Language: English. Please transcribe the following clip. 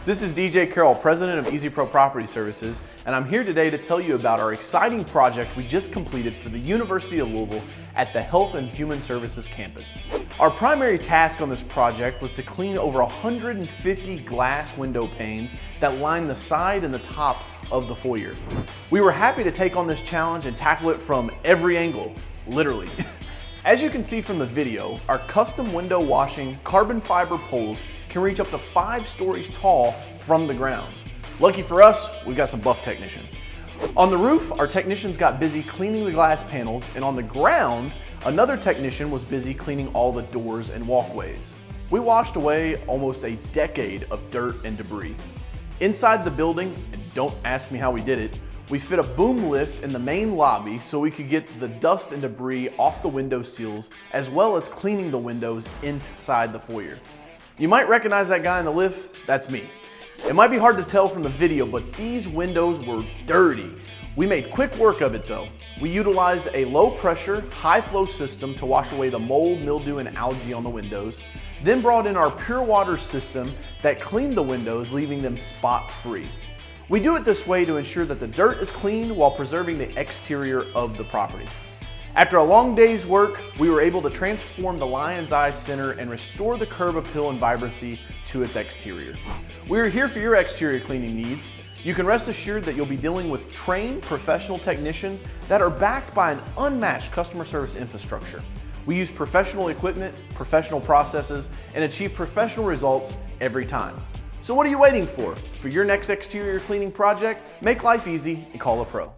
This is DJ Carroll, president of EasyPro Property Services, and I'm here today to tell you about our exciting project we just completed for the University of Louisville at the Health and Human Services campus. Our primary task on this project was to clean over 150 glass window panes that line the side and the top of the foyer. We were happy to take on this challenge and tackle it from every angle, literally. As you can see from the video, our custom window washing carbon fiber poles can reach up to 5 stories tall from the ground. Lucky for us, we've got some buff technicians. On the roof, our technicians got busy cleaning the glass panels, and on the ground, another technician was busy cleaning all the doors and walkways. We washed away almost a decade of dirt and debris. Inside the building, and don't ask me how we did it, we fit a boom lift in the main lobby so we could get the dust and debris off the window sills, as well as cleaning the windows inside the foyer. You might recognize that guy in the lift, that's me. It might be hard to tell from the video, but these windows were dirty. We made quick work of it though. We utilized a low pressure, high flow system to wash away the mold, mildew, and algae on the windows, then brought in our pure water system that cleaned the windows, leaving them spot free. We do it this way to ensure that the dirt is cleaned while preserving the exterior of the property. After a long day's work, we were able to transform the Lion's Eye Center and restore the curb appeal and vibrancy to its exterior. We're here for your exterior cleaning needs. You can rest assured that you'll be dealing with trained professional technicians that are backed by an unmatched customer service infrastructure. We use professional equipment, professional processes, and achieve professional results every time. So what are you waiting for? For your next exterior cleaning project, make life easy and call a pro.